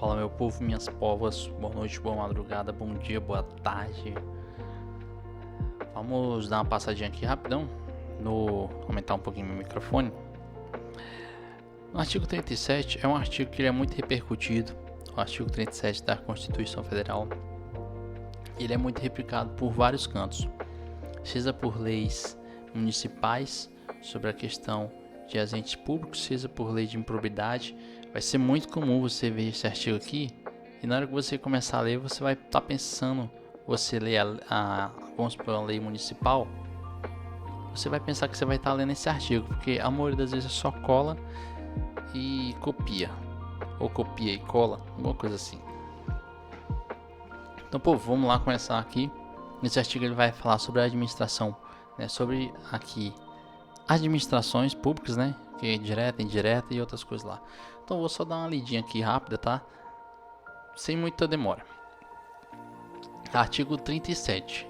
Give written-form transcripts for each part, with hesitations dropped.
Fala, meu povo, minhas povas, boa noite, boa madrugada, bom dia, boa tarde. Vamos dar uma passadinha aqui rapidão, aumentar um pouquinho meu microfone. O artigo 37 é um artigo que ele é muito repercutido, o artigo 37 da Constituição Federal. Ele é muito replicado por vários cantos, seja por leis municipais sobre a questão de agentes públicos, seja por lei de improbidade. Vai ser muito comum você ver esse artigo aqui, e na hora que você começar a ler, você vai estar pensando, você lê vamos supor, a lei municipal, você vai pensar que você vai estar lendo esse artigo, porque a maioria das vezes é só cola e copia, ou copia e cola, alguma coisa assim. Então, pô, vamos lá começar aqui. Nesse artigo ele vai falar sobre a administração, né, sobre aqui administrações públicas, né, que é direta, indireta e outras coisas lá. Então vou só dar uma lidinha aqui rápida, tá? Sem muita demora. Artigo 37.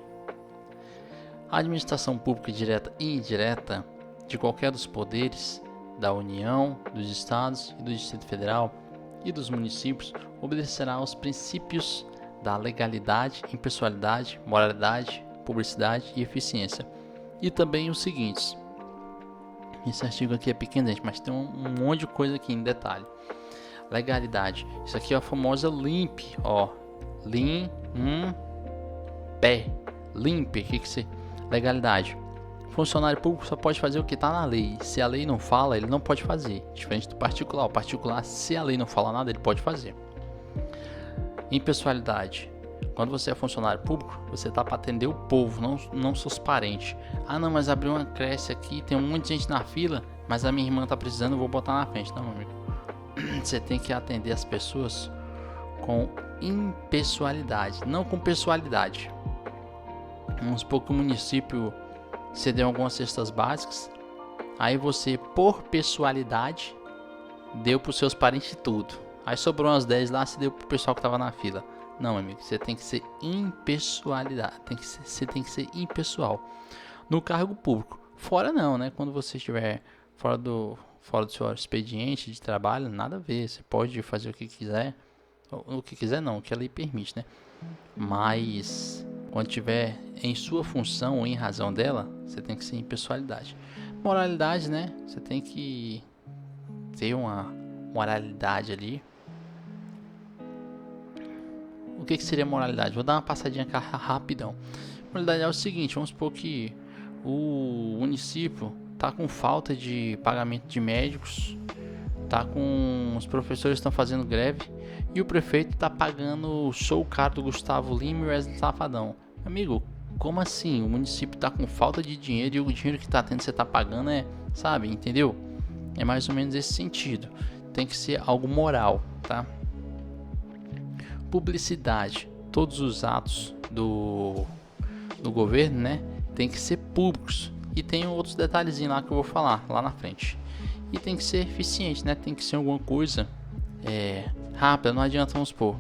A administração pública direta e indireta de qualquer dos poderes da União, dos Estados e do Distrito Federal e dos municípios obedecerá aos princípios da legalidade, impessoalidade, moralidade, publicidade e eficiência. E também os seguintes. Esse artigo aqui é pequeno, gente, mas tem um monte de coisa aqui em detalhe. Legalidade. Isso aqui é a famosa LIMP, ó. LIMP. LIMP, que você... Legalidade. Funcionário público só pode fazer o que está na lei. Se a lei não fala, ele não pode fazer. Diferente do particular. O particular, se a lei não fala nada, ele pode fazer. Impessoalidade. Quando você é funcionário público, você está para atender o povo, não seus parentes. Ah, não, mas abriu uma creche aqui, tem um monte de gente na fila, mas a minha irmã está precisando, eu vou botar na frente. Não, meu amigo. Você tem que atender as pessoas com impessoalidade, não com pessoalidade. Vamos supor que o município cedeu algumas cestas básicas, aí você, por pessoalidade, deu para os seus parentes tudo. Aí sobrou umas 10 lá, você deu para o pessoal que estava na fila. Não, amigo, você tem que ser impessoalidade, você tem que ser impessoal. No cargo público, fora não, né? Quando você estiver fora do seu expediente de trabalho, nada a ver. Você pode fazer o que quiser, o que quiser não, o que a lei permite, né? Mas quando estiver em sua função ou em razão dela, você tem que ser impessoalidade. Moralidade, né? Você tem que ter uma moralidade ali. O que seria moralidade? Vou dar uma passadinha aqui rapidão. Moralidade é o seguinte, vamos supor que o município está com falta de pagamento de médicos, tá com os professores estão fazendo greve e o prefeito está pagando o show caro do Gustavo Lima e o Wesley Safadão. Amigo, como assim? O município está com falta de dinheiro e o dinheiro que está tendo você está pagando sabe, entendeu? É mais ou menos esse sentido. Tem que ser algo moral, tá? Publicidade. Todos os atos do governo, né, tem que ser públicos. E tem outros detalhezinhos lá que eu vou falar lá na frente. E tem que ser eficiente, né? Tem que ser alguma coisa rápida. Não adianta, vamos supor,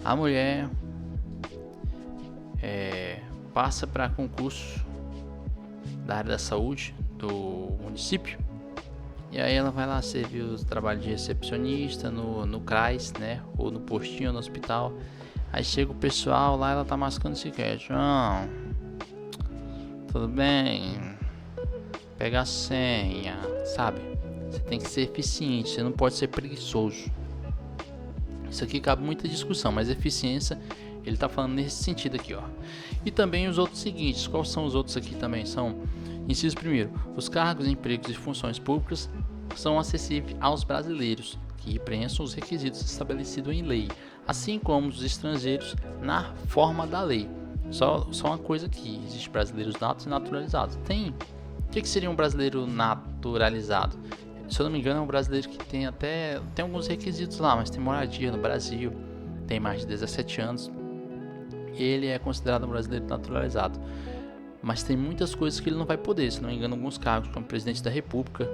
a mulher passa para concurso da área da saúde do município. E aí ela vai lá servir o trabalho de recepcionista no CRAS, né? Ou no postinho, no hospital. Aí chega o pessoal lá, ela tá mascando cigarro. Tudo bem? Pega a senha, sabe? Você tem que ser eficiente, você não pode ser preguiçoso. Isso aqui cabe muita discussão, mas eficiência, ele tá falando nesse sentido aqui, ó. E também os outros seguintes, quais são os outros aqui também? São, inciso primeiro, os cargos, empregos e funções públicas são acessíveis aos brasileiros que preencham os requisitos estabelecidos em lei, assim como os estrangeiros na forma da lei. Só uma coisa aqui, existe brasileiros natos e naturalizados. O que seria um brasileiro naturalizado? Se eu não me engano, é um brasileiro que tem alguns requisitos lá, mas tem moradia no Brasil, tem mais de 17 anos. Ele é considerado um brasileiro naturalizado. Mas tem muitas coisas que ele não vai poder, se não me engano, alguns cargos, como presidente da República,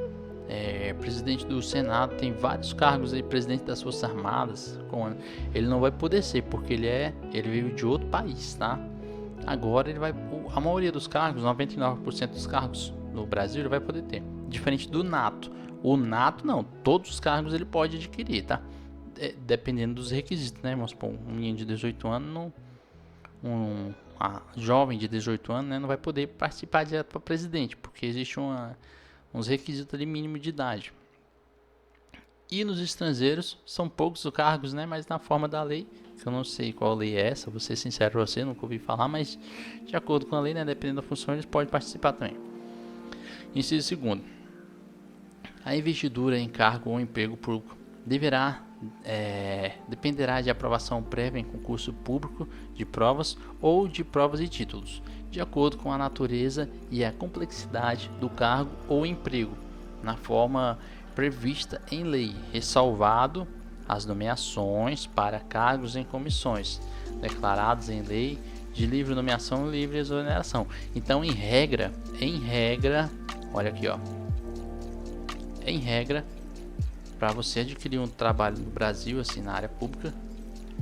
presidente do Senado, tem vários cargos aí, presidente das Forças Armadas, ele não vai poder ser, porque ele veio de outro país, tá? Agora a maioria dos cargos, 99% dos cargos no Brasil, ele vai poder ter. Diferente do nato. O nato não, todos os cargos ele pode adquirir, tá? Dependendo dos requisitos, né? Vamos supor, um menino de 18 anos, a jovem de 18 anos, né, não vai poder participar direto para presidente, porque existe uns requisitos ali mínimo de idade. E nos estrangeiros, são poucos os cargos, né, mas na forma da lei, que eu não sei qual lei é essa, vou ser sincero para você, nunca ouvi falar, mas de acordo com a lei, né, dependendo da função, eles podem participar também. Inciso segundo. A investidura em cargo ou emprego público dependerá de aprovação prévia em concurso público de provas ou de provas e títulos, de acordo com a natureza e a complexidade do cargo ou emprego, na forma prevista em lei, ressalvado as nomeações para cargos em comissões, declarados em lei de livre nomeação e livre exoneração. Então, em regra, olha aqui, ó. Em regra, para você adquirir um trabalho no Brasil, assim, na área pública,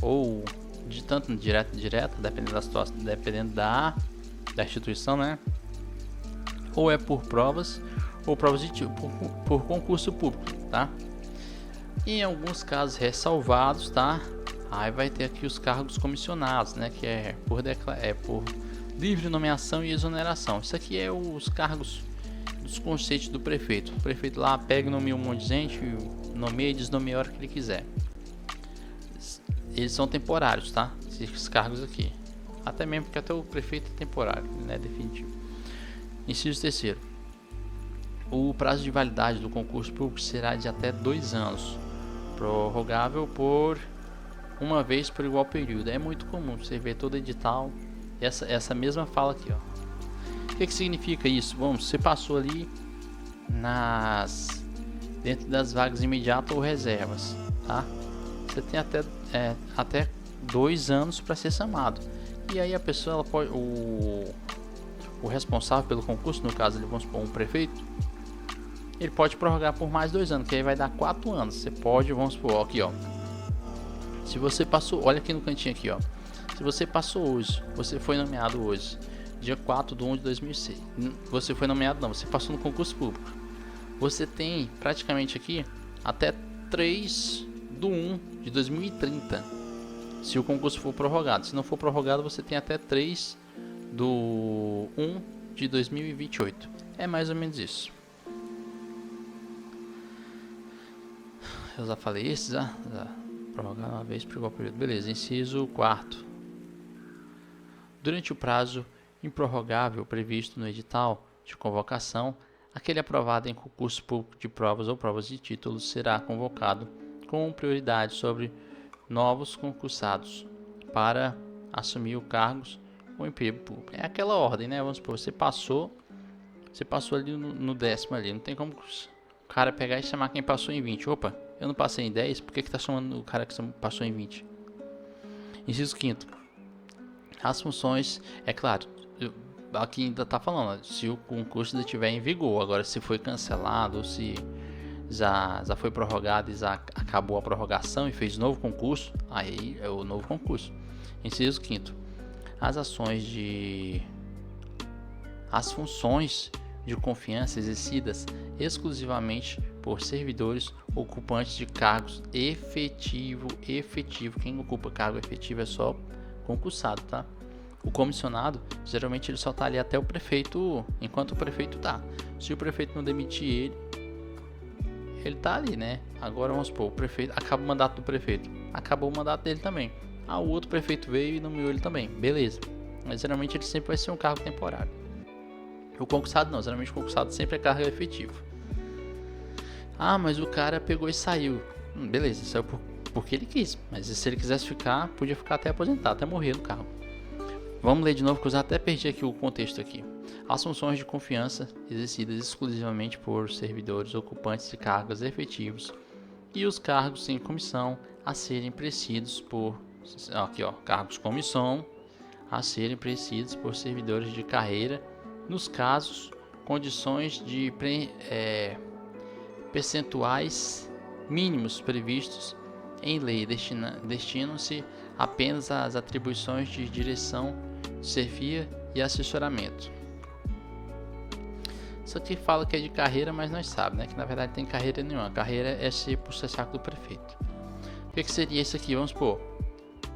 ou de tanto direto e indireto, dependendo da situação, dependendo da instituição, né? Ou é por provas, ou provas de tipo, por concurso público, tá? Em alguns casos ressalvados, tá? Aí vai ter aqui os cargos comissionados, né? Que é por livre nomeação e exoneração. Isso aqui é os cargos dos conceitos do prefeito. O prefeito lá pega e nomeia um monte de gente, nomeia e desnomeia a hora que ele quiser. Eles são temporários, tá? Esses cargos aqui. Até mesmo porque até o prefeito é temporário, não é definitivo. Inciso terceiro. O prazo de validade do concurso público será de até 2 anos, prorrogável por uma vez por igual período. É muito comum você ver todo edital, essa mesma fala aqui, ó. O que significa isso? Bom, você passou ali dentro das vagas imediatas ou reservas, tá? Você tem até 2 anos para ser chamado. E aí a pessoa, ela pode, o responsável pelo concurso, no caso, vamos supor, um prefeito, ele pode prorrogar por mais 2 anos, que aí vai dar 4 anos. Você pode, vamos supor, aqui, ó. Se você passou, olha aqui no cantinho aqui, ó. Se você passou hoje, você foi nomeado hoje, dia 4/1 de 2006. Você foi nomeado não, você passou no concurso público. Você tem praticamente aqui até 3/1 de 2030. Se o concurso for prorrogado. Se não for prorrogado, você tem até 3/1 de 2028. É mais ou menos isso. Eu já falei isso, já prorrogar uma vez por igual período. Beleza, inciso 4. Durante o prazo improrrogável previsto no edital de convocação, aquele aprovado em concurso público de provas ou provas de títulos será convocado com prioridade sobre novos concursados para assumir o cargos ou emprego público. É aquela ordem, né? Vamos supor, você passou ali no 10º ali, não tem como o cara pegar e chamar quem passou em 20. Opa, eu não passei em 10, por que tá chamando o cara que passou em 20? Inciso 5º. As funções, é claro, aqui ainda está falando, se o concurso ainda estiver em vigor. Agora, se foi cancelado, ou se já foi prorrogado e já acabou a prorrogação e fez novo concurso, aí é o novo concurso. Inciso 5º. As funções de confiança exercidas exclusivamente por servidores ocupantes de cargos efetivo. Quem ocupa cargo efetivo é só concursado, tá? O comissionado, geralmente ele só tá ali até o prefeito, enquanto o prefeito tá. Se o prefeito não demitir ele tá ali, né? Agora vamos supor, o prefeito, acaba o mandato do prefeito, acabou o mandato dele também. O outro prefeito veio e nomeou ele também, beleza. Mas geralmente ele sempre vai ser um cargo temporário. O concursado não, geralmente o concursado sempre é cargo efetivo. Mas o cara pegou e saiu. Beleza, saiu porque ele quis. Mas se ele quisesse ficar, podia ficar até aposentar, até morrer no cargo. Vamos ler de novo, que eu já até perdi aqui o contexto aqui. As funções de confiança exercidas exclusivamente por servidores ocupantes de cargos efetivos e os cargos sem comissão a serem preenchidos por cargos comissão a serem preenchidos por servidores de carreira, nos casos, condições de percentuais mínimos previstos em lei destinam-se apenas às atribuições de direção, chefia e assessoramento. Isso aqui fala que é de carreira, mas nós sabemos, né? Que na verdade tem carreira nenhuma. A carreira é ser puxa-saco do prefeito. O que seria isso aqui? Vamos supor,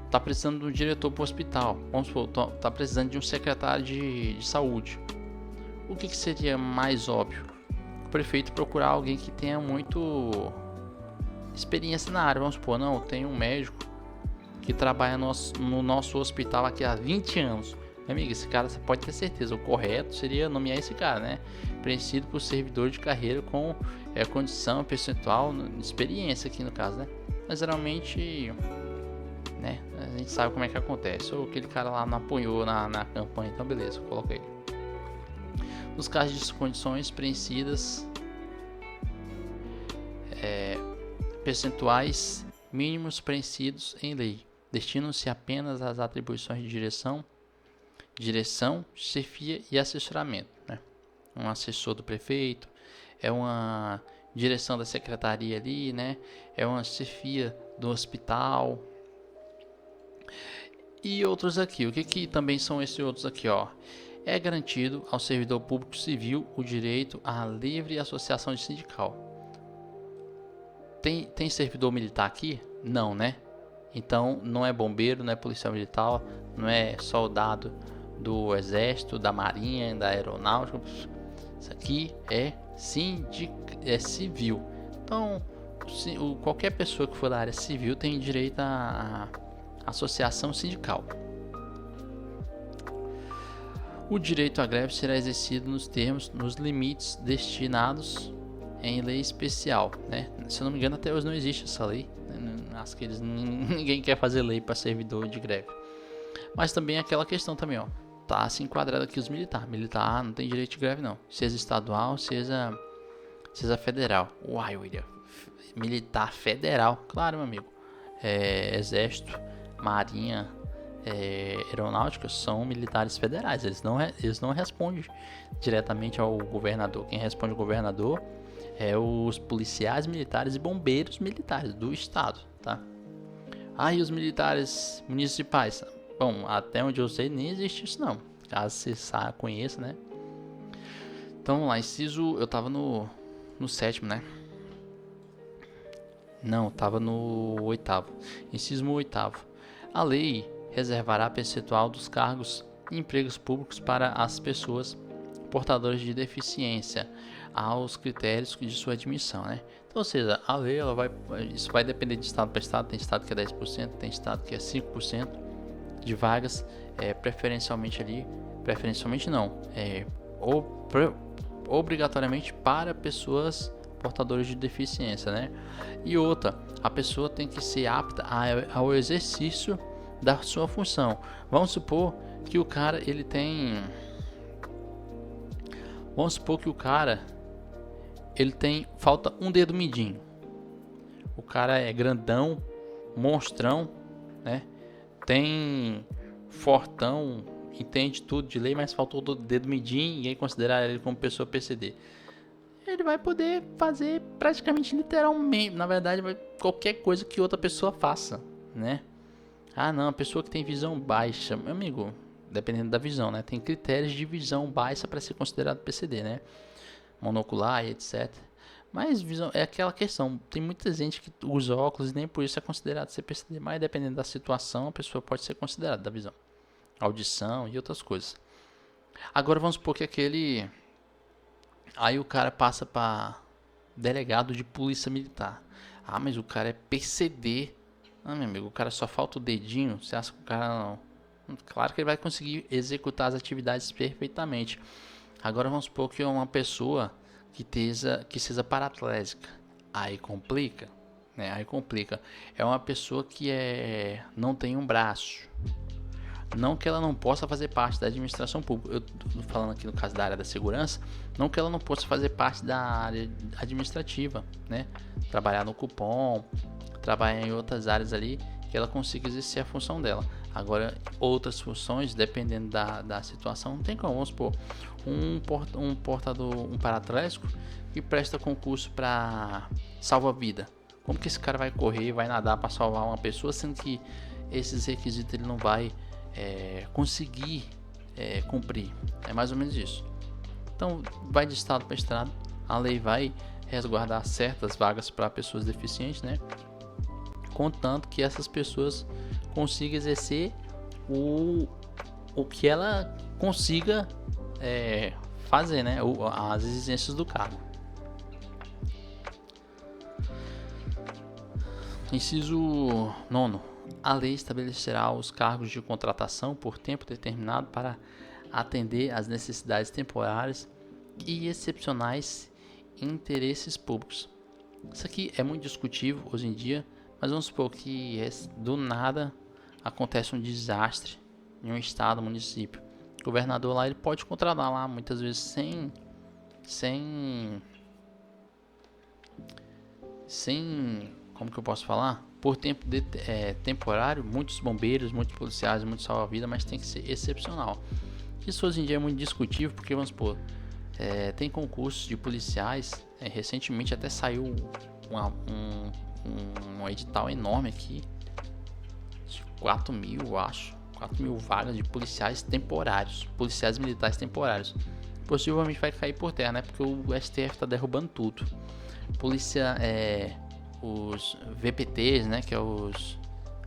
tá precisando de um diretor para o hospital. Vamos supor, tá precisando de um secretário de saúde. O que seria mais óbvio? O prefeito procurar alguém que tenha muito experiência na área. Vamos supor, não, tem um médico que trabalha no nosso hospital aqui há 20 anos. Meu amigo, esse cara, você pode ter certeza, o correto seria nomear esse cara, né? Preenchido por servidor de carreira com condição percentual, experiência aqui no caso, né? Mas geralmente, né, a gente sabe como é que acontece. Ou aquele cara lá não apoiou na campanha, então beleza, coloca ele. Nos casos de condições preenchidas, percentuais mínimos preenchidos em lei, destinam-se apenas às atribuições de direção, chefia e assessoramento, né? Um assessor do prefeito, é uma direção da secretaria ali, né? É uma chefia do hospital e outros aqui. O que também são esses outros aqui, ó? É garantido ao servidor público civil o direito à livre associação sindical. Tem servidor militar aqui? Não, né? Então não é bombeiro, não é policial militar, não é soldado do exército, da marinha, da aeronáutica. Isso aqui é civil. Então qualquer pessoa que for da área civil tem direito à associação sindical. O direito à greve será exercido nos limites destinados em lei especial, né? Se eu não me engano, até hoje não existe essa lei. Acho que ninguém quer fazer lei para servidor de greve. Mas também aquela questão também, ó. Tá se enquadrado aqui os militares. Militar não tem direito de greve não. Seja estadual, seja federal. Uai, William. Militar federal, claro, meu amigo. Exército, marinha, aeronáutica são militares federais. Eles não respondem diretamente ao governador. Quem responde ao governador é os policiais militares e bombeiros militares do estado, tá? E os militares municipais? Bom, até onde eu sei nem existe isso não. Caso você conheça, né? Então vamos lá, inciso, eu tava no 7º, né? Não, tava no 8º. Inciso 8º. A lei reservará percentual dos cargos e empregos públicos para as pessoas portadoras de deficiência aos critérios de sua admissão, né? Então, ou seja, a lei isso vai depender de estado para estado. Tem estado que é 10%, tem estado que é 5% de vagas, preferencialmente não, obrigatoriamente para pessoas portadores de deficiência, né? E outra, a pessoa tem que ser apta ao exercício da sua função. Vamos supor que o cara falta um dedo mindinho. O cara é grandão, monstrão, né? Tem fortão, entende tudo de lei, mas faltou o dedo mindinho e ninguém considerar ele como pessoa PCD. Ele vai poder fazer praticamente literalmente, na verdade, qualquer coisa que outra pessoa faça, né? Não, a pessoa que tem visão baixa, meu amigo, dependendo da visão, né? Tem critérios de visão baixa para ser considerado PCD, né? Monocular e etc. Mas visão é aquela questão, tem muita gente que usa óculos e nem por isso é considerado ser PCD, mas dependendo da situação, a pessoa pode ser considerada da visão, audição e outras coisas. Agora vamos supor que aí o cara passa para delegado de polícia militar. Mas o cara é PCD. Meu amigo, o cara só falta o dedinho. Você acha que o cara não? Claro que ele vai conseguir executar as atividades perfeitamente. Agora vamos supor que é uma pessoa que seja paraplégica. Aí complica, né? Aí complica. É uma pessoa que não tem um braço. Não que ela não possa fazer parte da administração pública. Eu tô falando aqui no caso da área da segurança. Não que ela não possa fazer parte da área administrativa, né? Trabalhar no cupom, trabalhar em outras áreas ali, que ela consiga exercer a função dela. Agora, outras funções, dependendo da situação, não tem como. Vamos supor, um paraplégico que presta concurso para salva-vida. Como que esse cara vai correr, vai nadar para salvar uma pessoa, sendo que esses requisitos ele não vai conseguir cumprir? É mais ou menos isso. Então, vai de estado para estado. A lei vai resguardar certas vagas para pessoas deficientes, né? Contanto que essas pessoas consigam exercer o que ela consiga fazer, né? As exigências do cargo. Inciso 9. A lei estabelecerá os cargos de contratação por tempo determinado para atender às necessidades temporárias e excepcionais interesses públicos. Isso aqui é muito discutível hoje em dia, mas vamos supor que do nada acontece um desastre em um estado, município. O governador lá, ele pode contratar lá muitas vezes sem como que eu posso falar? Por tempo temporário, muitos bombeiros, muitos policiais, muitos salva-vidas, mas tem que ser excepcional. Isso hoje em dia é muito discutível, porque vamos supor, tem concursos de policiais, recentemente até saiu um edital enorme aqui, de 4.000, eu acho, 4.000 vagas de policiais temporários, policiais militares temporários. Possivelmente vai cair por terra, né? Porque o STF tá derrubando tudo. Polícia, os VPTs, né? Que é os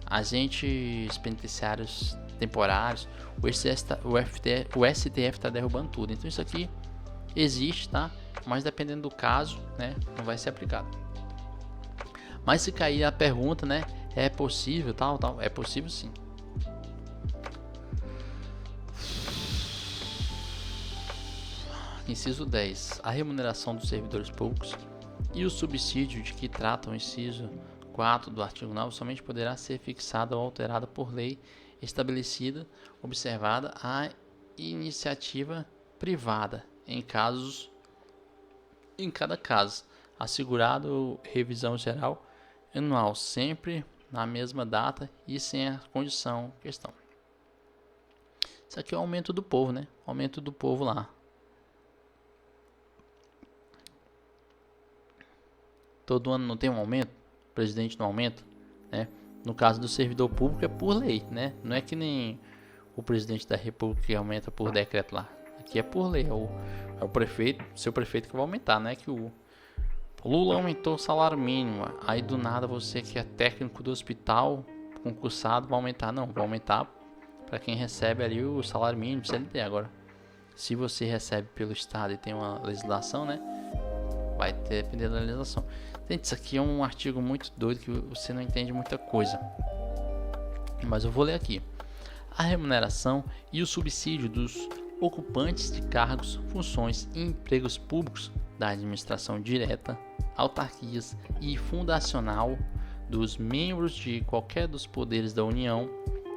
agentes penitenciários temporários. O STF tá derrubando tudo. Então isso aqui existe, tá? Mas dependendo do caso, né? Não vai ser aplicado. Mas se cair a pergunta, né? É possível, tal. É possível sim. Inciso 10. A remuneração dos servidores públicos e o subsídio de que trata o inciso 4 do artigo 9 somente poderá ser fixada ou alterada por lei estabelecida, observada a iniciativa privada, em cada caso, assegurado revisão geral anual, sempre na mesma data e sem a condição questão. Isso aqui é o aumento do povo, né? Aumento do povo lá. Todo ano não tem um aumento, o presidente não aumenta, né? No caso do servidor público é por lei, né? Não é que nem o presidente da república que aumenta por decreto lá. Aqui é por lei, é o prefeito, seu prefeito que vai aumentar, não é que o Lula aumentou o salário mínimo, aí do nada você que é técnico do hospital, concursado, vai aumentar. Não, vai aumentar para quem recebe ali o salário mínimo, CLT. Agora, se você recebe pelo estado e tem uma legislação, né? Vai depender da legislação. Gente, isso aqui é um artigo muito doido que você não entende muita coisa. Mas eu vou ler aqui. A remuneração e o subsídio dos ocupantes de cargos, funções e empregos públicos da administração direta, autarquias e fundacional, dos membros de qualquer dos poderes da União,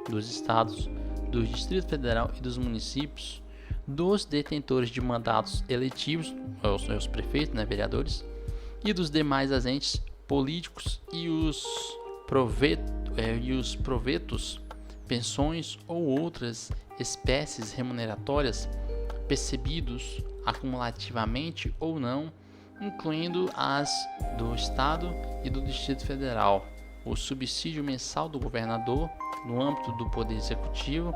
dos estados, do Distrito Federal e dos municípios, dos detentores de mandatos eletivos, os prefeitos, né, vereadores, e dos demais agentes políticos e os proventos, pensões ou outras espécies remuneratórias percebidos acumulativamente ou não, incluindo as do Estado e do Distrito Federal, o subsídio mensal do governador no âmbito do Poder Executivo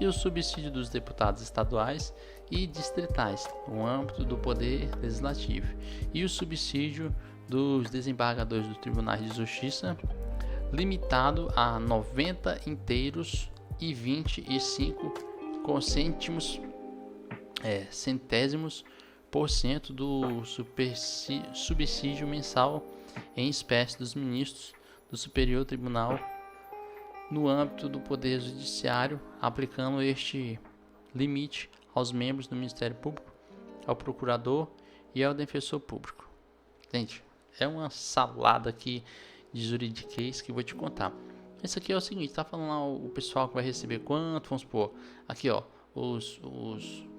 e o subsídio dos deputados estaduais e distritais no âmbito do Poder Legislativo e o subsídio dos desembargadores dos Tribunais de Justiça, limitado a 90 inteiros e 25 centésimos por cento do subsídio mensal em espécie dos ministros do Superior Tribunal no âmbito do Poder Judiciário, aplicando este limite aos membros do Ministério Público, ao Procurador e ao Defensor Público. Gente, é uma salada aqui de juridiquês que eu vou te contar. Esse aqui é o seguinte, tá falando lá o pessoal que vai receber quanto, vamos supor, aqui ó, os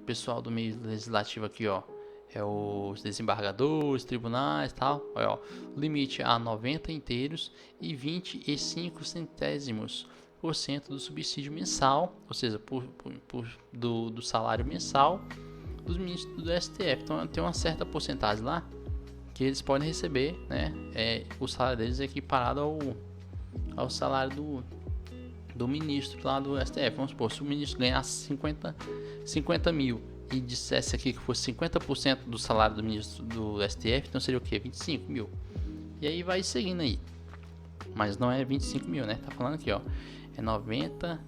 pessoal do meio legislativo aqui ó, é os desembargadores, tribunais e tal, olha, ó, limite a 90 inteiros e 25 centésimos por cento do subsídio mensal, ou seja, do salário mensal dos ministros do STF. Então tem uma certa porcentagem lá que eles podem receber, né? O salário deles é equiparado ao salário do ministro lá do STF. Vamos supor, se o ministro ganhasse 50 mil e dissesse aqui que fosse 50% do salário do ministro do STF, então seria o que? 25 mil. E aí vai seguindo aí. Mas não é 25 mil, né? Tá falando aqui, ó. É 90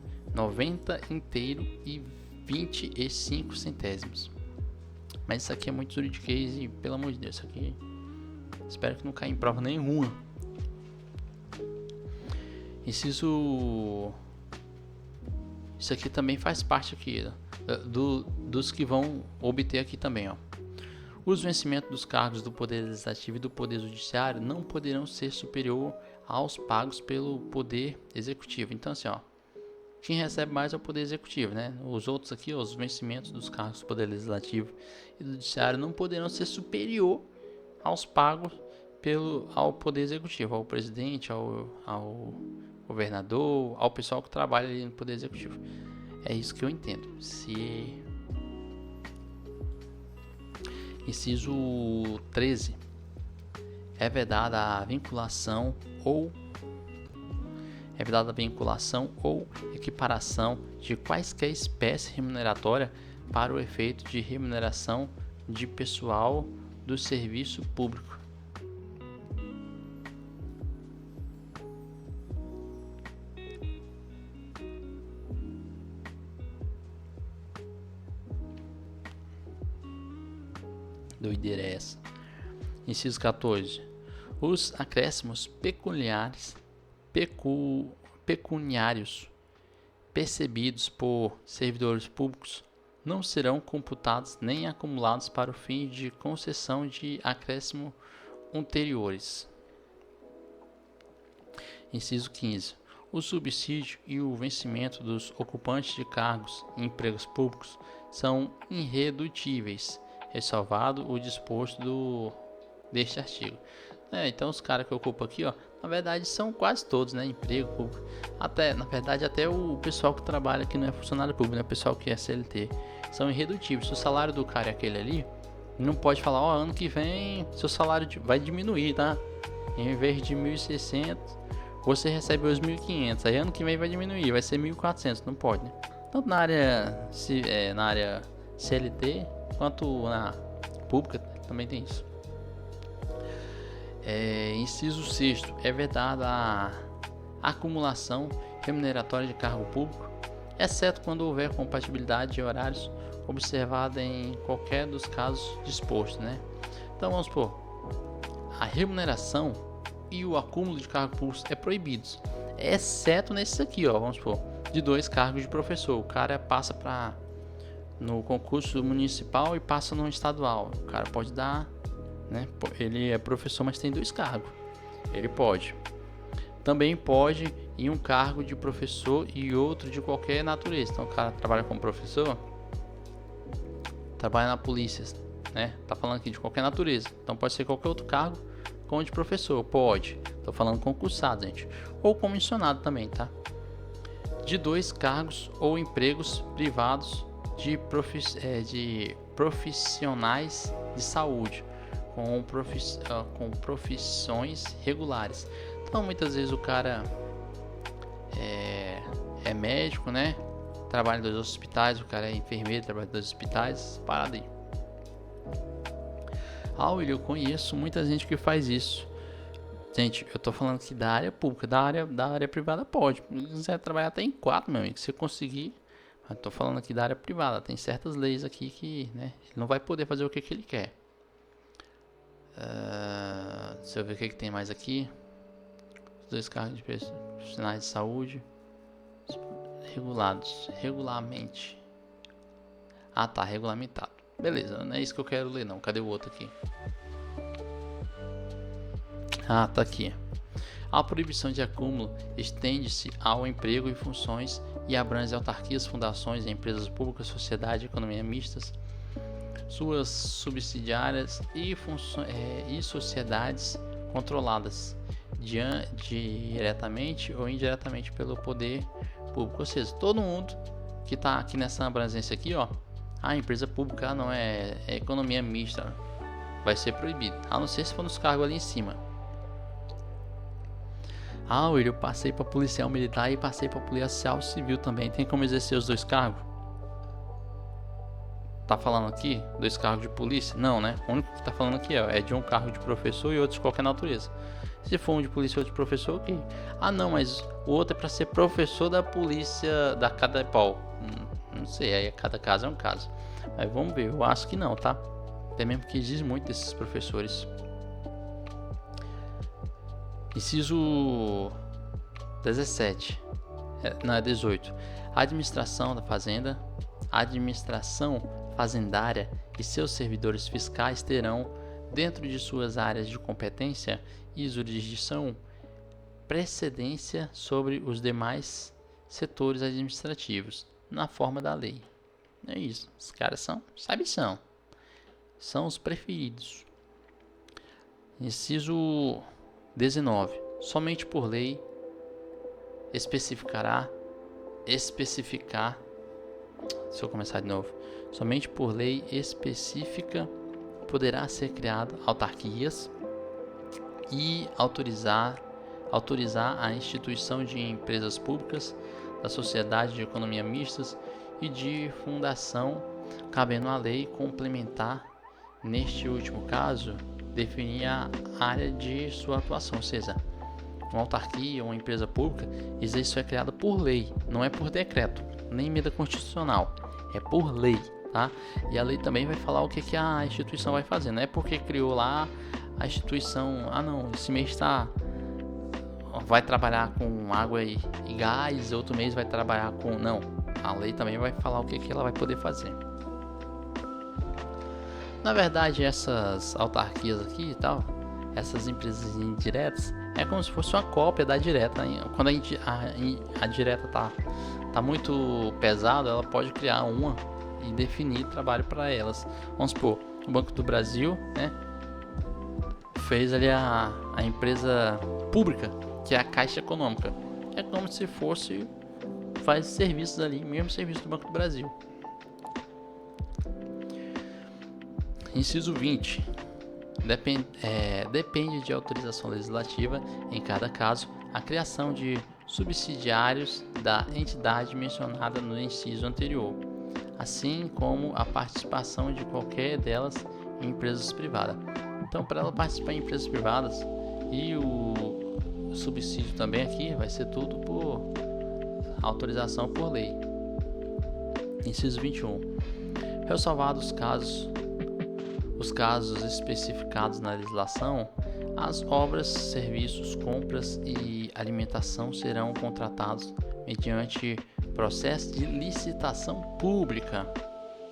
inteiro e 25 centésimos. Mas isso aqui é muito juridiquês e, pelo amor de Deus, isso aqui... Espero que não caia em prova nenhuma. Inciso... Isso aqui também faz parte aqui, dos que vão obter aqui também, ó. Os vencimentos dos cargos do Poder Legislativo e do Poder Judiciário não poderão ser superior aos pagos pelo Poder Executivo. Então, assim, ó, quem recebe mais é o Poder Executivo, né? Os outros aqui, ó, os vencimentos dos cargos do Poder Legislativo e do Judiciário não poderão ser superior aos pagos ao Poder Executivo, ao presidente, ao governador, ao pessoal que trabalha ali no Poder Executivo. É isso que eu entendo. Inciso 13. É vedada a vinculação ou equiparação de quaisquer espécie remuneratória para o efeito de remuneração de pessoal do serviço público. Doideira é essa. Inciso 14. Os acréscimos pecuniários percebidos por servidores públicos não serão computados nem acumulados para o fim de concessão de acréscimo anteriores. Inciso 15. O subsídio e o vencimento dos ocupantes de cargos em empregos públicos são irredutíveis, ressalvado o disposto deste artigo. Então os caras que ocupam aqui, ó, na verdade são quase todos, né, emprego público. Na verdade até o pessoal que trabalha aqui não é funcionário público, né, o pessoal que é CLT, são irredutíveis. Se o salário do cara é aquele ali, não pode falar, ó, ano que vem seu salário vai diminuir, tá? Em vez de 1.600, você recebe os 1.500. Aí ano que vem vai diminuir, vai ser 1.400, não pode, né? Tanto na área CLT quanto na pública também tem isso. Inciso 6º. É vedada a acumulação remuneratória de cargo público, exceto quando houver compatibilidade de horários observada em qualquer dos casos dispostos, né? Então vamos supor, a remuneração e o acúmulo de cargos públicos é proibidos, exceto nesses aqui, ó, vamos supor, de 2 cargos de professor. O cara passa no concurso municipal e passa no estadual. O cara pode dar, né? Ele é professor, mas tem 2 cargos. Ele pode. Também pode em um cargo de professor e outro de qualquer natureza. Então o cara trabalha como professor, trabalha na polícia, né? Tá falando aqui de qualquer natureza. Então pode ser qualquer outro cargo, como de professor, pode. Tô falando concursado, gente. Ou comissionado também, tá? De 2 cargos ou empregos privados de profissionais de saúde com profissões regulares. Então muitas vezes o cara é médico, né? Trabalha em 2 hospitais, o cara é enfermeiro, trabalha em 2 hospitais, parada aí. William, eu conheço muita gente que faz isso. Gente, eu tô falando aqui da área pública, da área privada pode. Se quiser trabalhar até em 4, meu amigo, se você conseguir. Eu tô falando aqui da área privada, tem certas leis aqui que, né, ele não vai poder fazer o que ele quer. Deixa eu ver o que tem mais aqui. Os 2 cargos de profissionais de saúde regulados, regularmente. Tá, regulamentado. Beleza, não é isso que eu quero ler não. Cadê o outro aqui? Tá aqui. A proibição de acúmulo estende-se ao emprego e funções e abrange autarquias, fundações, empresas públicas, sociedade, economia mistas, suas subsidiárias e sociedades controladas diretamente ou indiretamente pelo poder público. Ou seja, todo mundo que está aqui nessa abrangência aqui, ó, a empresa pública não é economia mista, vai ser proibido, a não ser se for nos cargos ali em cima. Eu passei para policial militar e passei para policial civil também. Tem como exercer os 2 cargos? tá falando aqui 2 cargos de polícia? Não, né? O único que tá falando aqui é de um cargo de professor e outro de qualquer natureza. Se for um de polícia e outro de professor, ok. Ah, não, mas o outro é para ser professor da polícia da Cadepol. Não sei, aí cada caso é um caso. Mas vamos ver, eu acho que não, tá? Até mesmo que exige muito desses professores. Inciso 17. Não, é 18. A administração da fazenda, a administração fazendária e seus servidores fiscais terão, dentro de suas áreas de competência e jurisdição, precedência sobre os demais setores administrativos, na forma da lei. É isso, os caras são os preferidos. Inciso 19. Somente por lei especificar. Se eu começar de novo. Somente por lei específica poderá ser criada autarquias e autorizar a instituição de empresas públicas, da sociedade de economia mistas e de fundação, cabendo à lei complementar, neste último caso, definir a área de sua atuação, ou seja, uma autarquia ou uma empresa pública, isso é criada por lei, não é por decreto, nem emenda constitucional, é por lei, tá? E a lei também vai falar o que a instituição vai fazer, não é porque criou lá a instituição, não, esse mês vai trabalhar com água e gás, outro mês vai trabalhar com... Não, a lei também vai falar o que ela vai poder fazer. Na verdade, essas autarquias aqui e tal, essas empresas indiretas, é como se fosse uma cópia da direta. Quando a direta tá muito pesada, ela pode criar uma e definir trabalho para elas. Vamos supor, o Banco do Brasil, né, fez ali a empresa pública, que é a Caixa Econômica. É como se faz serviços ali, mesmo serviço do Banco do Brasil. Inciso 20. Depende de autorização legislativa, em cada caso, a criação de subsidiários da entidade mencionada no inciso anterior, assim como a participação de qualquer delas em empresas privadas. Então, para ela participar em empresas privadas, e o subsídio também aqui vai ser tudo por autorização por lei. Inciso 21. Ressalvados os casos especificados na legislação, as obras, serviços, compras e alimentação serão contratados mediante processo de licitação pública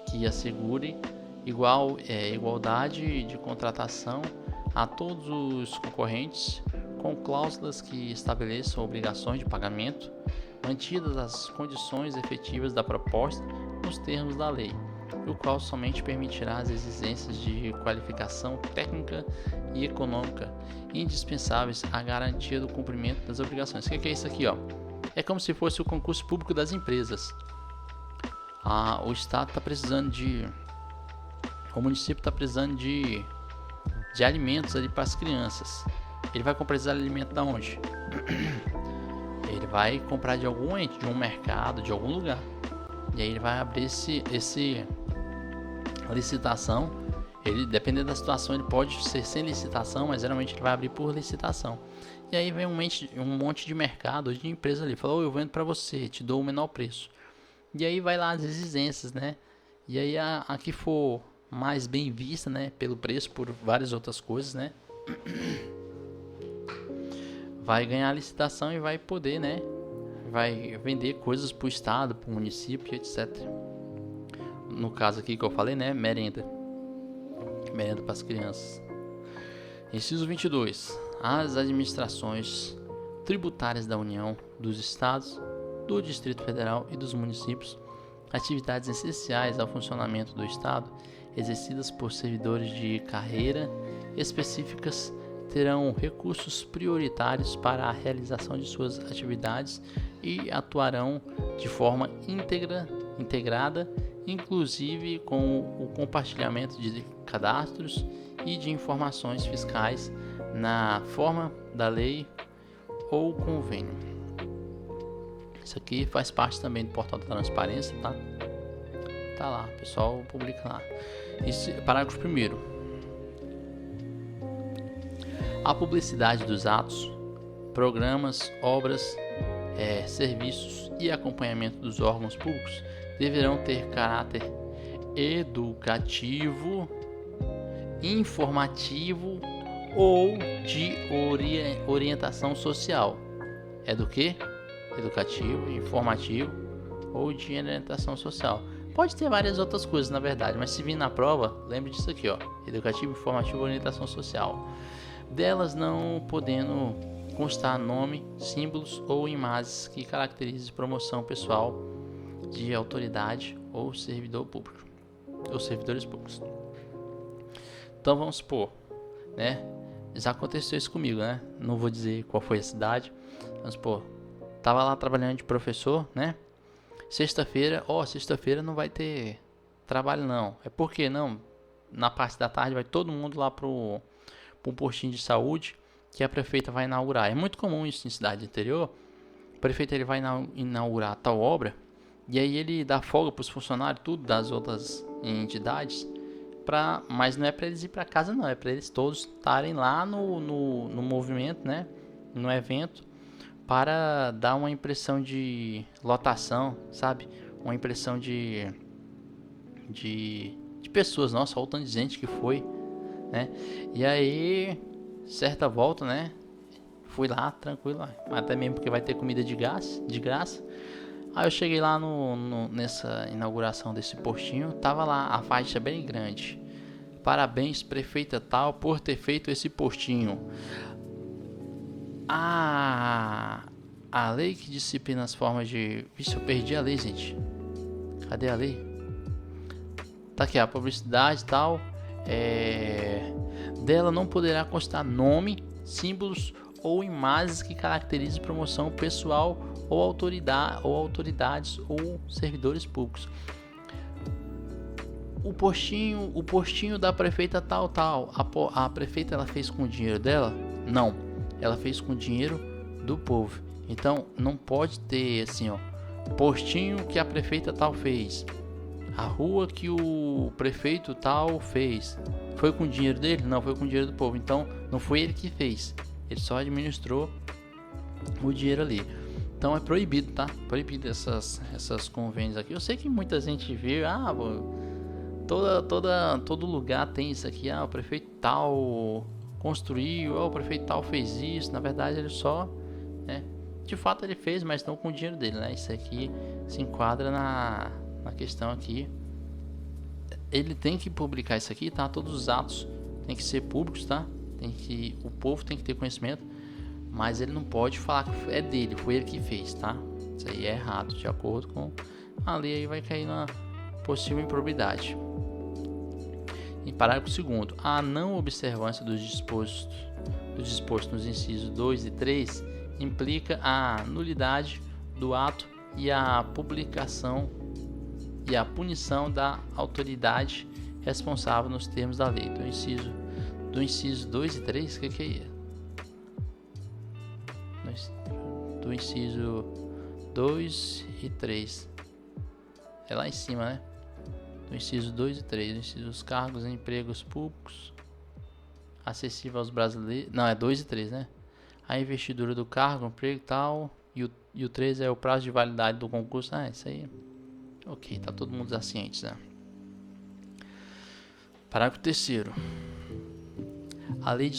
que assegure igualdade de contratação a todos os concorrentes, com cláusulas que estabeleçam obrigações de pagamento, mantidas as condições efetivas da proposta nos termos da lei, o qual somente permitirá as exigências de qualificação técnica e econômica indispensáveis à garantia do cumprimento das obrigações. O que é isso aqui, ó? É como se fosse o concurso público das empresas. O Estado está precisando o município está precisando de alimentos ali para as crianças. Ele vai comprar esses alimentos da onde? Ele vai comprar de algum ente, de um mercado, de algum lugar. E aí ele vai abrir esse licitação. Ele, dependendo da situação, ele pode ser sem licitação, mas geralmente ele vai abrir por licitação. E aí vem um monte de mercado, de empresa ali, falou: eu vendo para você, te dou o menor preço. E aí vai lá as exigências, né? E aí a que for mais bem vista, né, pelo preço, por várias outras coisas, né, vai ganhar a licitação e vai poder, né, vai vender coisas para o estado, para o município, etc. No caso aqui que eu falei, né, merenda para as crianças. Inciso 22. As administrações tributárias da União, dos estados, do Distrito Federal e dos municípios, atividades essenciais ao funcionamento do estado, exercidas por servidores de carreira específicas, terão recursos prioritários para a realização de suas atividades e atuarão de forma integrada, inclusive com o compartilhamento de cadastros e de informações fiscais na forma da lei ou convênio. Isso aqui faz parte também do portal da transparência, tá? tá lá, o pessoal publica lá. Parágrafo 1º. A publicidade dos atos, programas, obras, serviços e acompanhamento dos órgãos públicos deverão ter caráter educativo, informativo ou de orientação social. É do que? Educativo, informativo ou de orientação social. Pode ter várias outras coisas, na verdade, mas se vir na prova, lembre disso aqui, ó: educativo, informativo, orientação social. Delas não podendo constar nome, símbolos ou imagens que caracterizem promoção pessoal de autoridade ou servidor público, ou servidores públicos. Então vamos supor, né? Já aconteceu isso comigo, né? Não vou dizer qual foi a cidade. Vamos supor, tava lá trabalhando de professor, né? Sexta-feira não vai ter trabalho não. É porque não? Na parte da tarde vai todo mundo lá para um postinho de saúde que a prefeita vai inaugurar. É muito comum isso em cidade interior. O prefeito ele vai inaugurar tal obra e aí ele dá folga para os funcionários, tudo das outras entidades, mas não é para eles ir para casa não, é para eles todos estarem lá no movimento, né? No evento, para dar uma impressão de lotação, sabe? Uma impressão de pessoas. Nossa, olha o tanto de gente que foi, né? E aí, certa volta, né? Fui lá, tranquilo, até mesmo porque vai ter comida de graça. Aí eu cheguei lá nessa inauguração desse postinho, tava lá a faixa bem grande: parabéns, prefeita tal, por ter feito esse postinho. A lei que disciplina as formas de... Vixe, eu perdi a lei, gente. Cadê a lei? Tá aqui, a publicidade e tal. Dela não poderá constar nome, símbolos ou imagens que caracterizem promoção pessoal ou autoridades ou servidores públicos. O postinho da prefeita tal. A prefeita ela fez com o dinheiro dela? Não, ela fez com o dinheiro do povo. Então não pode ter assim, ó, postinho que a prefeita tal fez, a rua que o prefeito tal fez. Foi com o dinheiro dele? Não, foi com o dinheiro do povo. Então não foi ele que fez, ele só administrou o dinheiro ali. Então é proibido, tá? Proibido essas convênios aqui. Eu sei que muita gente vê, todo lugar tem isso aqui. O prefeito tal construiu, o prefeito tal fez isso. Na verdade ele só, né? De fato ele fez, mas não com o dinheiro dele, né? Isso aqui se enquadra na questão aqui. Ele tem que publicar isso aqui, tá? Todos os atos tem que ser públicos, tá? O povo tem que ter conhecimento, mas ele não pode falar que é dele, foi ele que fez, tá? Isso aí é errado, de acordo com a lei, aí vai cair na possível improbidade. Em parágrafo 2º, a não observância dos dispostos nos incisos 2 e 3 implica a nulidade do ato e a publicação e a punição da autoridade responsável nos termos da lei. Do inciso 2 e 3, o que é? Do inciso 2 e 3. É lá em cima, né? Do inciso 2 e 3. Do inciso dos cargos e empregos públicos acessível aos brasileiros. Não, é 2 e 3, né? A investidura do cargo, emprego e tal. E o 3 é o prazo de validade do concurso. Isso aí. Ok, tá todo mundo já ciente, né? Parágrafo 3º. A lei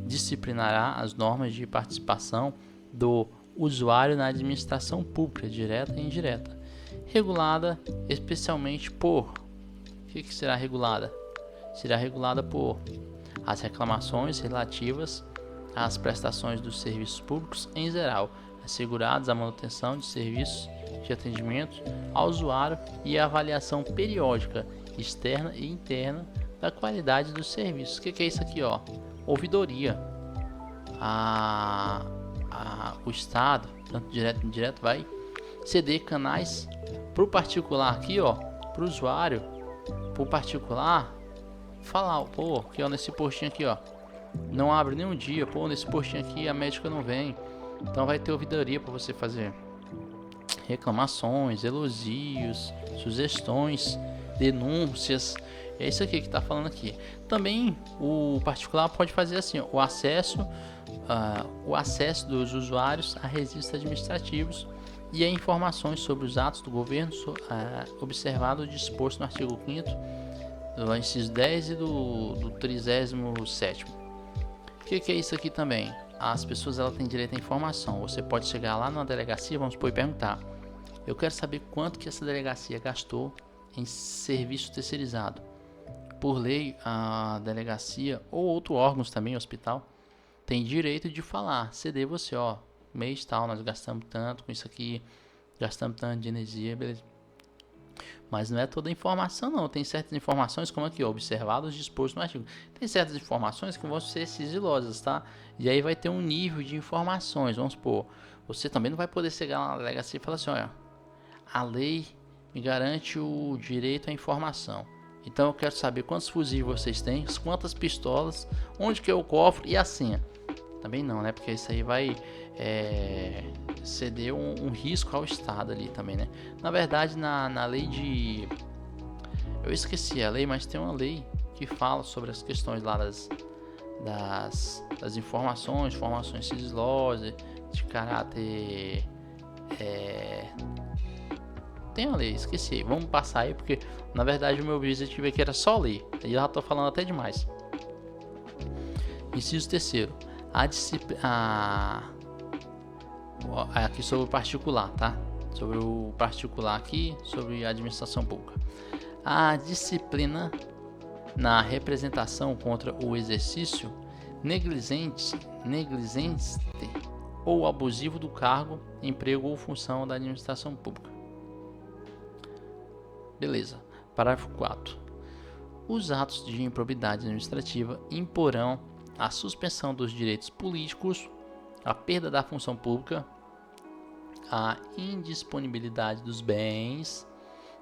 disciplinará as normas de participação do usuário na administração pública, direta e indireta, regulada especialmente por... O que será regulada? Será regulada por as reclamações relativas às prestações dos serviços públicos em geral, assegurados a manutenção de serviços de atendimento ao usuário e a avaliação periódica, externa e interna, da qualidade dos serviços. O que é isso aqui, ó? Ouvidoria. O Estado, tanto direto e indireto, vai ceder canais para o particular aqui, ó, para o usuário, para o particular, falar, aqui, ó, nesse postinho aqui, ó, não abre nenhum dia, nesse postinho aqui a médica não vem, então vai ter ouvidoria para você fazer reclamações, elogios, sugestões, denúncias. É isso aqui que está falando aqui. Também o particular pode fazer assim, o acesso dos usuários a registros administrativos e a informações sobre os atos do governo observado o disposto no artigo 5º, do inciso 10 e do 37º. O que é isso aqui também? As pessoas têm direito à informação. Você pode chegar lá na delegacia, vamos supor, e perguntar: eu quero saber quanto que essa delegacia gastou em serviço terceirizado. Por lei, a delegacia ou outro órgão também, hospital, tem direito de falar, ceder você, mês tal, nós gastamos tanto com isso aqui, gastamos tanto de energia, beleza. Mas não é toda a informação não, tem certas informações como aqui, observados dispostos no artigo. Tem certas informações que vão ser sigilosas, tá? E aí vai ter um nível de informações, vamos supor, você também não vai poder chegar lá na delegacia e falar assim, olha, a lei me garante o direito à informação. Então eu quero saber quantos fuzis vocês têm, quantas pistolas, onde que é o cofre e a senha. Também não, né? Porque isso aí vai ceder um risco ao Estado ali também, né? Na verdade, na lei de... Eu esqueci a lei, mas tem uma lei que fala sobre as questões lá das informações sigilosas, de caráter... Tem uma lei, esqueci. Vamos passar aí, porque na verdade o meu objetivo aqui era só ler. E eu já tô falando até demais. Inciso 3º. Aqui sobre o particular, tá? Sobre o particular aqui, sobre a administração pública. A disciplina na representação contra o exercício negligente ou abusivo do cargo, emprego ou função da administração pública. Beleza. Parágrafo 4. Os atos de improbidade administrativa imporão a suspensão dos direitos políticos, a perda da função pública, a indisponibilidade dos bens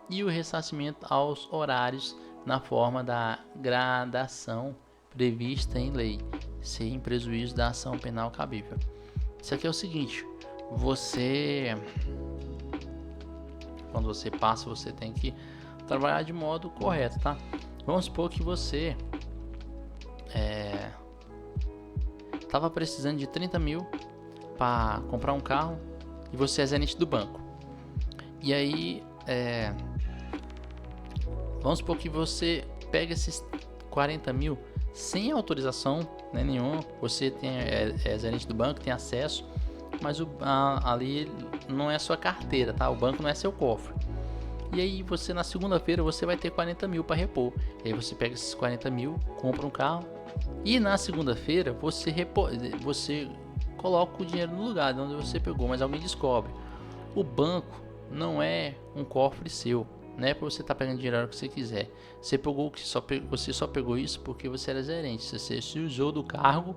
e o ressarcimento aos horários na forma da gradação prevista em lei, sem prejuízo da ação penal cabível. Isso aqui é o seguinte, quando você passa, você tem que trabalhar de modo correto, tá? Vamos supor que você estava precisando de 30 mil para comprar um carro e você é gerente do banco. E aí, vamos supor que você pega esses 40 mil sem autorização, né, nenhuma. Você é gerente do banco, tem acesso, mas ali não é sua carteira, tá? O banco não é seu cofre. E aí você na segunda-feira você vai ter 40 mil para repor. E aí você pega esses 40 mil, compra um carro e na segunda-feira você coloca o dinheiro no lugar de onde você pegou, mas alguém descobre. O banco não é um cofre seu, não é para você estar pegando dinheiro que você quiser. Você só pegou isso porque você era gerente, você se usou do cargo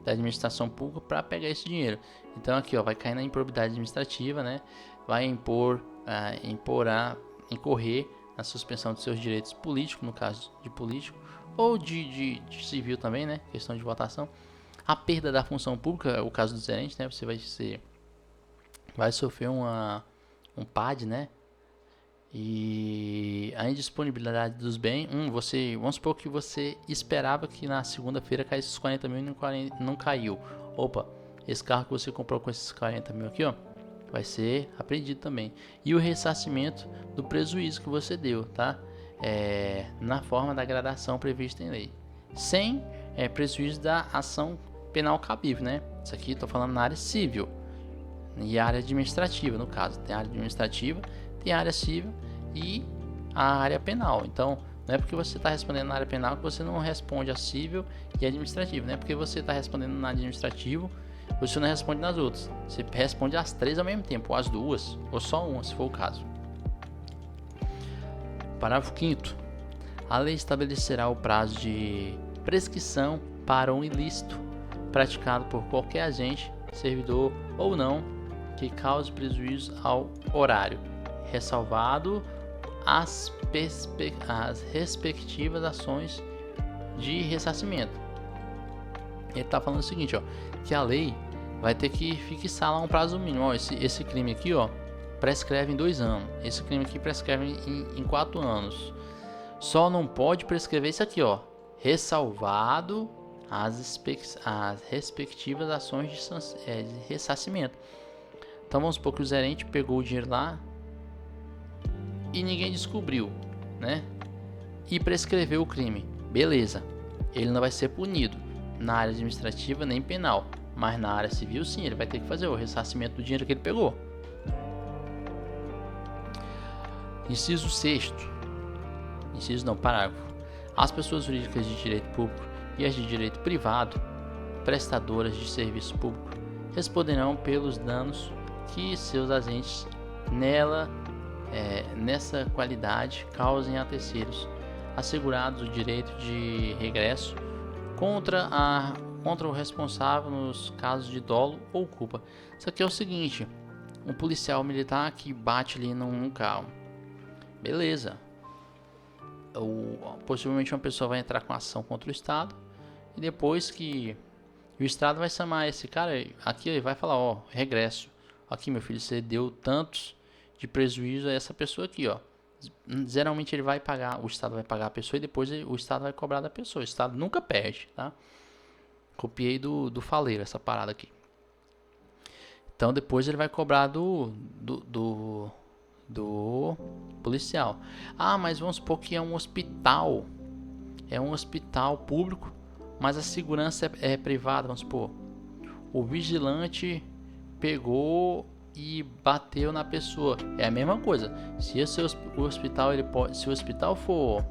da administração pública para pegar esse dinheiro. Então aqui vai cair na improbidade administrativa, né? Vai incorrer na suspensão de seus direitos políticos, no caso de político, ou de civil também, né? Questão de votação. A perda da função pública, o caso do gerente, né? Você vai sofrer um PAD, né? E a indisponibilidade dos bens, vamos supor que você esperava que na segunda-feira caísse os 40 mil e não caiu. Opa, esse carro que você comprou com esses 40 mil aqui, vai ser apreendido também. E o ressarcimento do prejuízo que você deu, tá? Na forma da gradação prevista em lei. Sem prejuízo da ação penal cabível, né? Isso aqui estou falando na área civil e área administrativa, no caso. Tem a área administrativa, tem a área civil e a área penal. Então, não é porque você está respondendo na área penal que você não responde a civil e administrativa. Não é porque você está respondendo na administrativo você não responde nas outras. Você responde as três ao mesmo tempo, ou as duas, ou só uma, se for o caso. Parágrafo 5º. A lei estabelecerá o prazo de prescrição para um ilícito praticado por qualquer agente, servidor ou não, que cause prejuízo ao horário, ressalvado as respectivas ações de ressarcimento. Ele está falando o seguinte, que a lei vai ter que fixar lá um prazo mínimo. Esse crime aqui, prescreve em 2 anos. Esse crime aqui prescreve em 4 anos. Só não pode prescrever isso aqui, ó, ressalvado as respectivas ações de ressarcimento. Então vamos supor que o gerente pegou o dinheiro lá e ninguém descobriu, né? E prescreveu o crime. Beleza, ele não vai ser punido na área administrativa nem penal, mas na área civil sim, ele vai ter que fazer o ressarcimento do dinheiro que ele pegou. Inciso 6º. Inciso não, parágrafo. As pessoas jurídicas de direito público e as de direito privado, prestadoras de serviço público, responderão pelos danos que seus agentes nessa qualidade causem a terceiros, assegurados o direito de regresso contra o responsável nos casos de dolo ou culpa. Isso aqui é o seguinte: um policial militar que bate ali num carro, beleza, possivelmente uma pessoa vai entrar com ação contra o Estado, e depois que o Estado vai chamar esse cara aqui, ele vai falar, ó, regresso, aqui meu filho, você deu tantos de prejuízo a essa pessoa aqui, ó. Geralmente ele vai pagar, o Estado vai pagar a pessoa e depois o Estado vai cobrar da pessoa. O Estado nunca perde, tá? Copiei do Faleiro essa parada aqui. Então depois ele vai cobrar do policial. Ah, mas vamos supor que é um hospital público, mas a segurança é privada. Vamos supor, o vigilante pegou e bateu na pessoa. É a mesma coisa. Se o hospital se o hospital for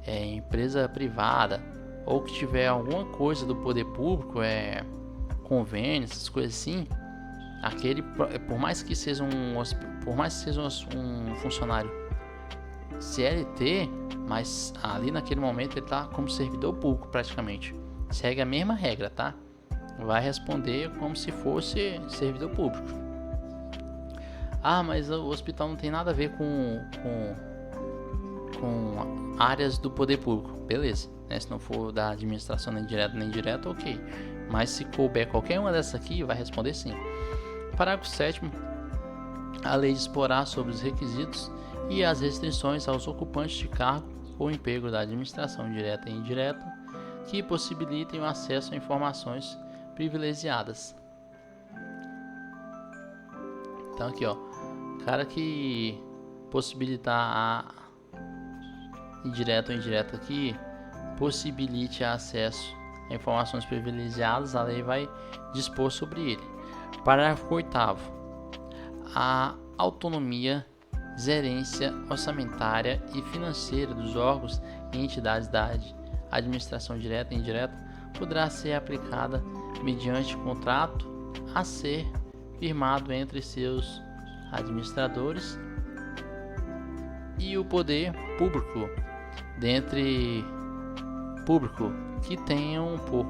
empresa privada ou que tiver alguma coisa do poder público, convênio, essas coisas assim, por mais que seja um funcionário CLT, mas ali naquele momento ele está como servidor público praticamente. Segue a mesma regra, tá? Vai responder como se fosse servidor público. Ah, mas o hospital não tem nada a ver com áreas do poder público. Beleza, né? Se não for da administração nem direta nem indireta, ok. Mas se couber qualquer uma dessas aqui, vai responder sim. Parágrafo 7º. A lei disporá sobre os requisitos e as restrições aos ocupantes de cargo ou emprego da administração direta e indireta que possibilitem o acesso a informações privilegiadas. Então aqui, ó, cara que possibilitar direto ou indireto aqui, possibilite acesso a informações privilegiadas, a lei vai dispor sobre ele. Parágrafo 8º. A autonomia, gerência orçamentária e financeira dos órgãos e entidades da administração direta e indireta poderá ser aplicada mediante contrato a ser firmado entre seus administradores e o poder público, dentre público que tenham por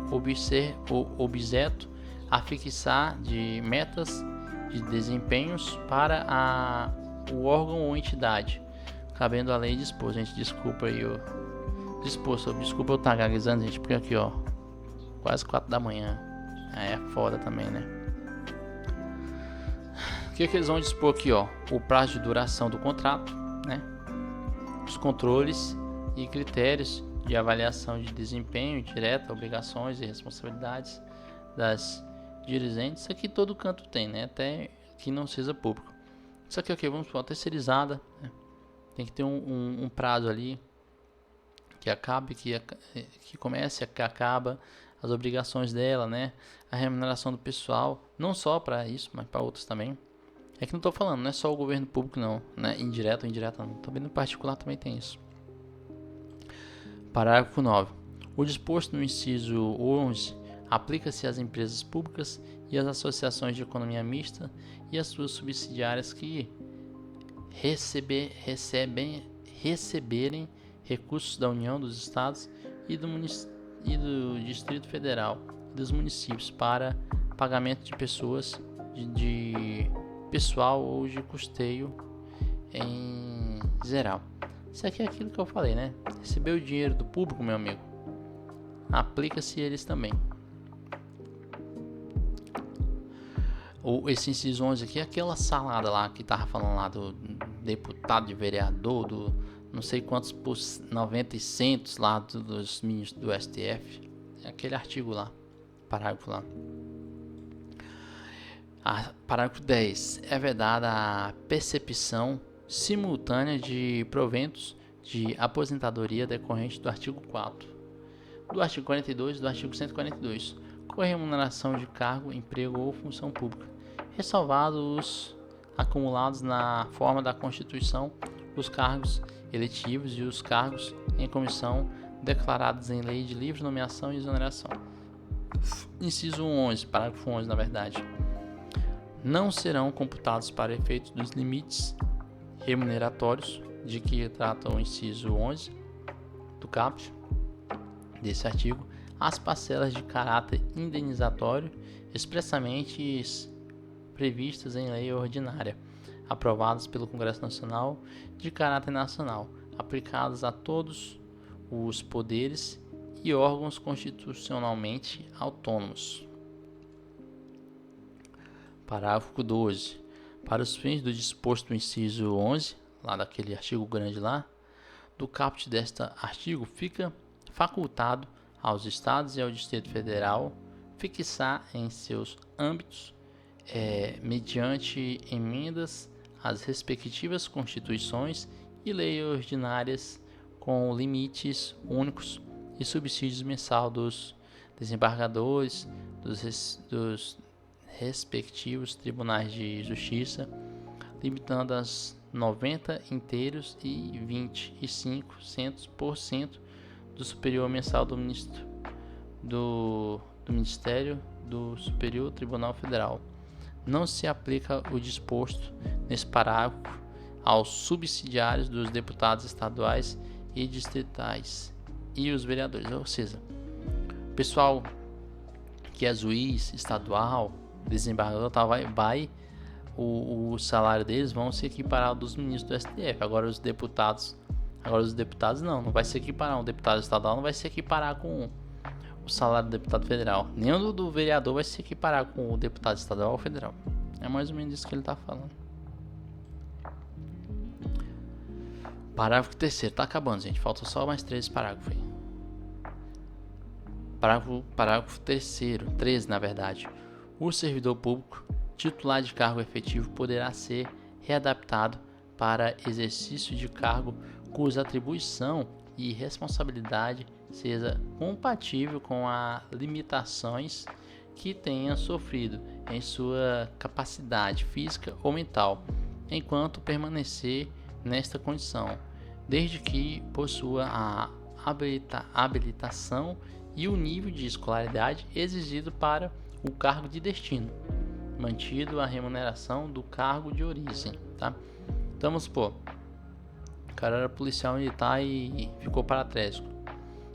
objeto a fixar de metas de desempenhos para o órgão ou entidade, cabendo a lei dispor. Gente, desculpa aí desculpa eu estar gaguejando, gente, porque aqui, ó, quase 4 da manhã, é foda também, né? O que eles vão dispor aqui, ó? O prazo de duração do contrato, né? Os controles e critérios de avaliação de desempenho direta, obrigações e responsabilidades das dirigentes. Isso aqui todo canto tem, né? Até que não seja público. Isso aqui, ok, vamos para uma terceirizada, né? Tem que ter um prazo ali que acabe, que comece, que acaba as obrigações dela, né? A remuneração do pessoal, não só para isso, mas para outros também. É que não estou falando, não é só o governo público não, né? Indireto ou indireto não. Também no particular também tem isso. Parágrafo 9. O disposto no inciso 11 aplica-se às empresas públicas e às associações de economia mista e às suas subsidiárias que receberem recursos da União, dos Estados e do Distrito Federal e dos municípios para pagamento de pessoas, de pessoal ou de custeio em geral. Isso aqui é aquilo que eu falei, né? Receber o dinheiro do público, meu amigo, aplica-se eles também. Esse inciso 11 aqui é aquela salada lá que tava falando lá do deputado de vereador, do não sei quantos por 90 e centos lá dos ministros do STF. É aquele artigo lá, parágrafo lá. Parágrafo 10. É vedada a percepção simultânea de proventos de aposentadoria decorrente do artigo 4, do artigo 42 e do artigo 142, com remuneração de cargo, emprego ou função pública, ressalvados os acumulados na forma da Constituição, os cargos eletivos e os cargos em comissão declarados em lei de livre nomeação e exoneração. Inciso 11, parágrafo 11, na verdade. Não serão computados para efeito dos limites remuneratórios de que trata o inciso 11 do caput desse artigo as parcelas de caráter indenizatório expressamente previstas em lei ordinária, aprovadas pelo Congresso Nacional de caráter nacional, aplicadas a todos os poderes e órgãos constitucionalmente autônomos. Parágrafo 12. Para os fins do disposto no inciso 11, lá daquele artigo grande lá, do caput deste artigo, fica facultado aos Estados e ao Distrito Federal fixar em seus âmbitos, mediante emendas às respectivas constituições e leis ordinárias, com limites únicos e subsídios mensal dos desembargadores dos respectivos tribunais de justiça, limitando as 90 inteiros e 25% do superior mensal do Ministério do Superior Tribunal Federal. Não se aplica o disposto nesse parágrafo aos subsidiários dos deputados estaduais e distritais e os vereadores, ou seja, pessoal que é juiz estadual, desembargador, o salário deles vão se equiparar ao dos ministros do STF. Agora os deputados não vai se equiparar. Um deputado estadual não vai se equiparar com o salário do deputado federal. Nem o do vereador vai se equiparar com o deputado estadual ou federal. É mais ou menos isso que ele está falando. Parágrafo 3º. Tá acabando, gente. Falta só mais 13 parágrafos aí. Parágrafo 3º. 13, na verdade. O servidor público titular de cargo efetivo poderá ser readaptado para exercício de cargo cuja atribuição e responsabilidade seja compatível com as limitações que tenha sofrido em sua capacidade física ou mental, enquanto permanecer nesta condição, desde que possua a habilitação e o nível de escolaridade exigido para o cargo de destino, mantido a remuneração do cargo de origem, tá? Então vamos supor, o cara era policial militar e ficou paraplégico.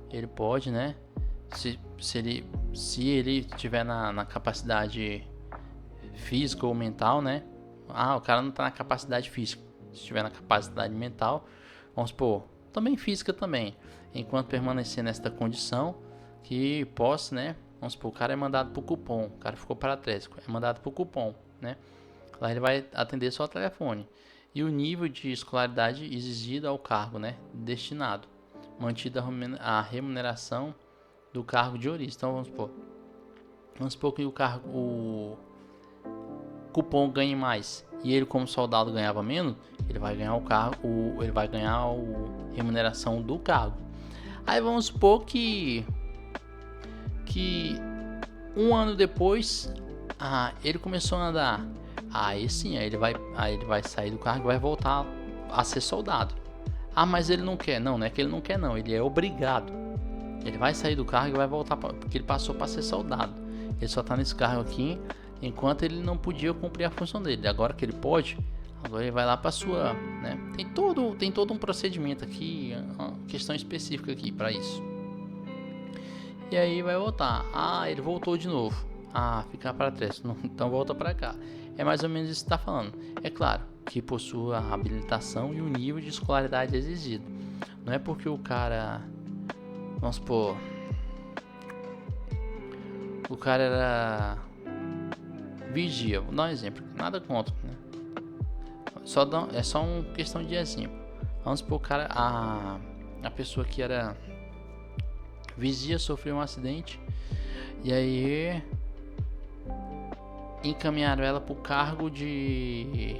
Ele pode, né? Se ele tiver na capacidade física ou mental, né? O cara não está na capacidade física. Se estiver na capacidade mental, vamos supor, também física também. Enquanto permanecer nesta condição, que possa, né? Vamos supor, o cara é mandado pro cupom, o cara ficou paraplégico, é mandado pro cupom, né? Lá ele vai atender só o telefone. E o nível de escolaridade exigido ao cargo, né? Destinado. Mantida a remuneração do cargo de origem. Então vamos supor que o cupom ganhe mais e ele como soldado ganhava menos, ele vai ganhar a remuneração do cargo. Aí vamos supor que um ano depois ele começou a andar. Aí sim, ele vai sair do cargo e vai voltar a ser soldado. Mas ele não quer. Não é que ele não quer não, ele é obrigado. Ele vai sair do cargo e vai voltar porque ele passou para ser soldado. Ele só está nesse cargo aqui enquanto ele não podia cumprir a função dele. Agora que ele pode, agora ele vai lá para sua, né? Tem todo um procedimento aqui, uma questão específica aqui para isso. E aí vai voltar. Ele voltou de novo. Ficar para trás. Então volta para cá. É mais ou menos isso que está falando. É claro que possua a habilitação e o nível de escolaridade exigido. Não é porque o cara, vamos supor, o cara era vigia. Vou dar um exemplo, nada contra, né? É só uma questão de exemplo. Vamos supor, a pessoa que era vigia sofreu um acidente e aí encaminharam ela pro cargo de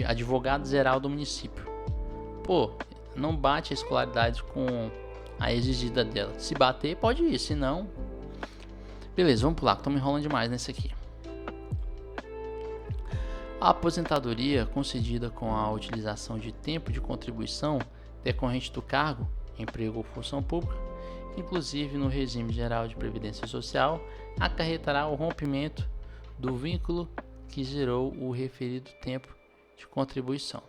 advogado geral do município. Pô, não bate a escolaridade com a exigida dela. Se bater, pode ir, se não... Beleza, vamos pular, que tô me enrolando demais nesse aqui. A aposentadoria concedida com a utilização de tempo de contribuição decorrente do cargo, emprego ou função pública, inclusive no regime geral de previdência social, acarretará o rompimento do vínculo que gerou o referido tempo de contribuição.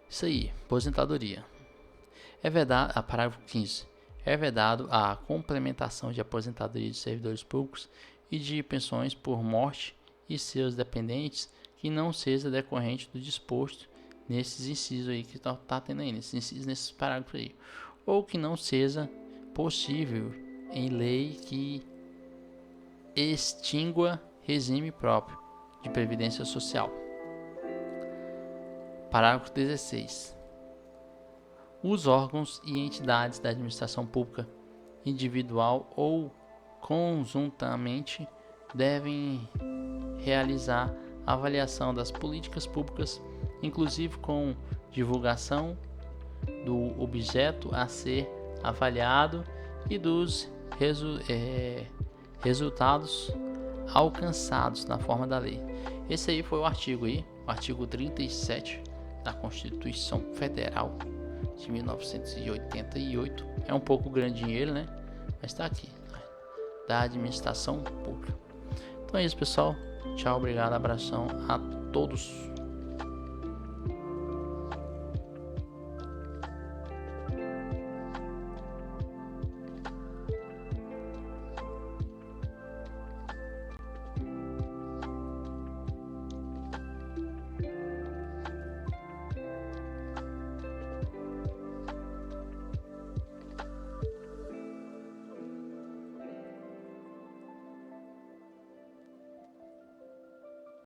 Isso aí, aposentadoria. É vedado, parágrafo 15. É vedado a complementação de aposentadoria de servidores públicos e de pensões por morte e seus dependentes que não seja decorrente do disposto nesses incisos aí que tá tendo aí, nesses parágrafos aí, ou que não seja possível em lei que extingua regime próprio de previdência social. Parágrafo 16. Os órgãos e entidades da administração pública, individual ou conjuntamente, devem realizar avaliação das políticas públicas, inclusive com divulgação do objeto a ser avaliado e dos resultados alcançados na forma da lei. Esse aí foi o artigo 37 da Constituição Federal de 1988. É um pouco grandinho ele, né? Mas está aqui, da administração pública. Então é isso, pessoal. Tchau, obrigado, abração a todos.